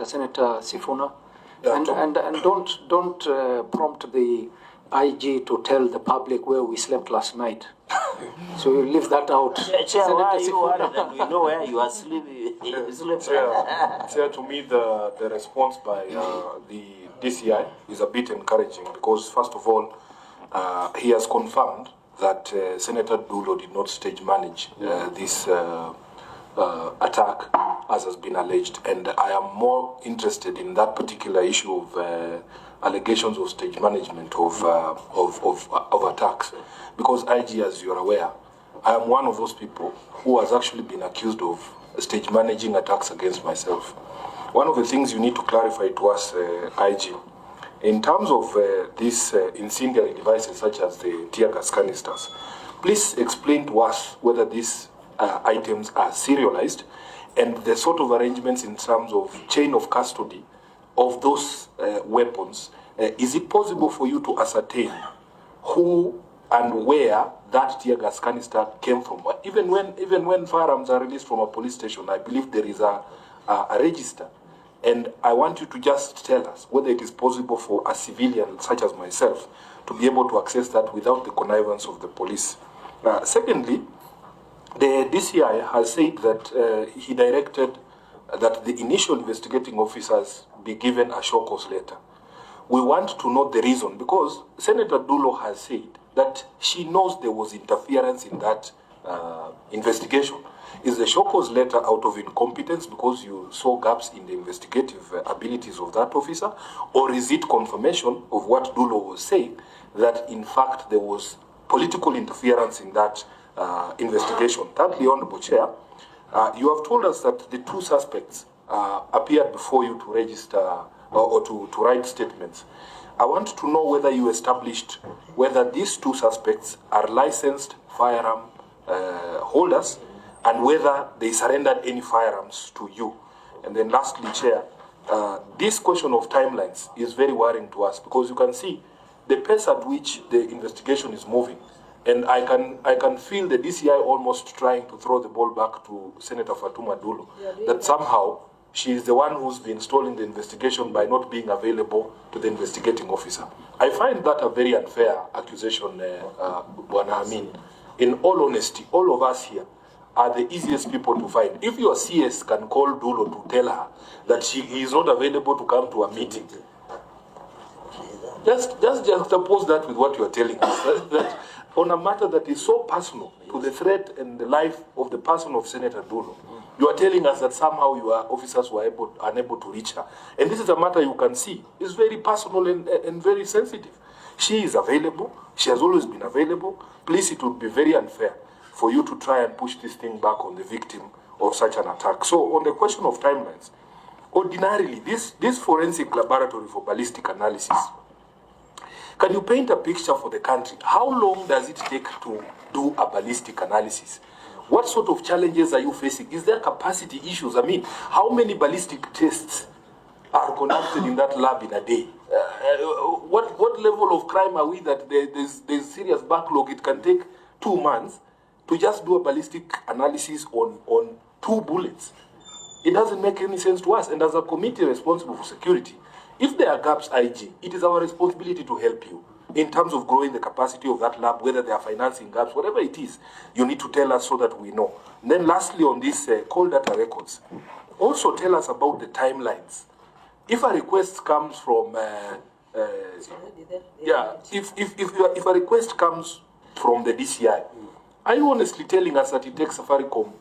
Senator Sifuna, Yeah, and don't prompt the IG to tell the public where we slept last night. So you leave that out. Chair, why are you worried that we know where you are sleeping? Chair, to me, the response by the DCI is a bit encouraging because, first of all, he has confirmed that Senator Dulo did not stage manage this attack, as has been alleged. And I am more interested in that particular issue of allegations of stage management of attacks. Because IG, as you are aware, I am one of those people who has actually been accused of stage managing attacks against myself. One of the things you need to clarify to us, IG, in terms of these incendiary devices such as the tear gas canisters, please explain to us whether these items are serialized and the sort of arrangements in terms of chain of custody of those weapons. Is it possible for you to ascertain who and where that tear gas canister came from? Even when firearms are released from a police station, I believe there is a register. And I want you to just tell us whether it is possible for a civilian such as myself to be able to access that without the connivance of the police. Secondly, the DCI has said that he directed that the initial investigating officers be given a show cause letter. We want to know the reason because Senator Dulo has said that she knows there was interference in that investigation. Is the show cause letter out of incompetence because you saw gaps in the investigative abilities of that officer, or is it confirmation of what Dulo was saying, that in fact there was political interference in that investigation? Thirdly, Honorable Chair, you have told us that the two suspects appeared before you to register or to write statements. I want to know whether you established whether these two suspects are licensed firearm holders and whether they surrendered any firearms to you. And then lastly, Chair, this question of timelines is very worrying to us because you can see the pace at which the investigation is moving. And I can feel the DCI almost trying to throw the ball back to Senator Fatuma Dulo, that somehow she is the one who's been stalling the investigation by not being available to the investigating officer. I find that a very unfair accusation, Amin. In all honesty, all of us here are the easiest people to find. If your CS can call Dulo to tell her that he is not available to come to a meeting, just oppose that with what you are telling us. That on a matter that is so personal to the threat and the life of the person of Senator Dulo, you are telling us that somehow your officers were unable to reach her. And this is a matter you can see. It's very personal and very sensitive. She is available. She has always been available. Please, it would be very unfair for you to try and push this thing back on the victim of such an attack. So on the question of timelines, ordinarily, this forensic laboratory for ballistic analysis, can you paint a picture for the country? How long does it take to do a ballistic analysis? What sort of challenges are you facing? Is there capacity issues? I mean, how many ballistic tests are conducted in that lab in a day? What level of crime are we that there's serious backlog? It can take 2 months to just do a ballistic analysis on 2 bullets. It doesn't make any sense to us. And as a committee responsible for security, if there are gaps, IG, it is our responsibility to help you in terms of growing the capacity of that lab, whether there are financing gaps, whatever it is, you need to tell us so that we know. And then lastly, on this call data records, also tell us about the timelines. If a request comes from, if a request comes from the DCI, are you honestly telling us that it takes Safaricom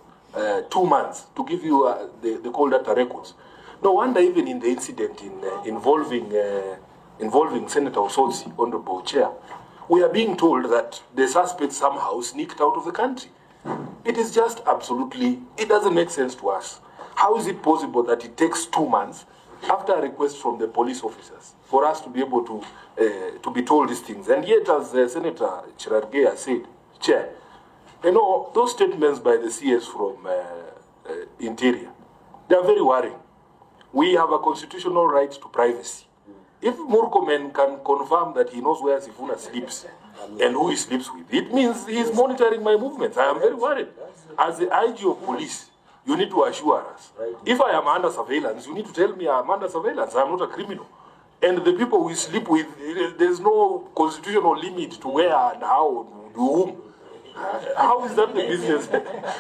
2 months to give you the call data records? No wonder even in the incident involving Senator Osotsi, Honorable Chair, we are being told that the suspect somehow sneaked out of the country. It is just absolutely, it doesn't make sense to us. How is it possible that it takes 2 months after a request from the police officers for us to be able to be told these things? And yet, as Senator Chirarge has said, Chair, you know, those statements by the CS from Interior, they are very worrying. We have a constitutional right to privacy. If Murkomen can confirm that he knows where Sifuna sleeps and who he sleeps with, it means he is monitoring my movements. I am very worried. As the IG of police, you need to assure us. If I am under surveillance, you need to tell me I'm under surveillance. I'm not a criminal. And the people we sleep with, there's no constitutional limit to where and how and to whom. How is that the business?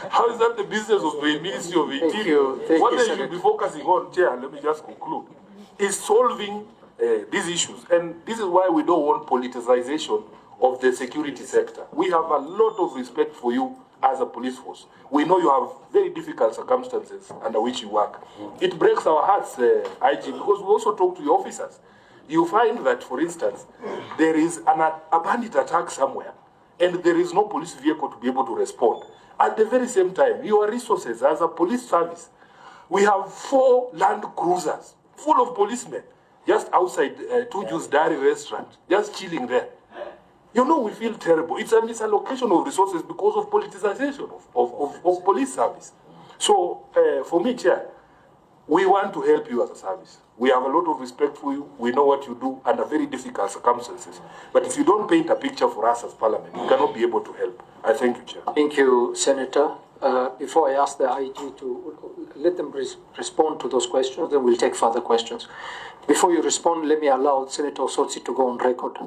How is that the business of the Ministry of Interior? What they should be focusing on, Chair, let me just conclude, is solving these issues. And this is why we don't want politicization of the security sector. We have a lot of respect for you as a police force. We know you have very difficult circumstances under which you work. It breaks our hearts, IG, because we also talk to your officers. You find that, for instance, there is a bandit attack somewhere, and there is no police vehicle to be able to respond. At the very same time, your resources as a police service, we have 4 land cruisers full of policemen just outside Two Jews Dairy restaurant, just chilling there. You know, we feel terrible. It's a misallocation of resources because of politicization of police service. So, for me, Chair, we want to help you as a service. We have a lot of respect for you. We know what you do under very difficult circumstances. But if you don't paint a picture for us as Parliament, we cannot be able to help. I thank you, Chair. Thank you, Senator. Before I ask the IG to let them respond to those questions, then we'll take further questions. Before you respond, let me allow Senator Osotsi to go on record.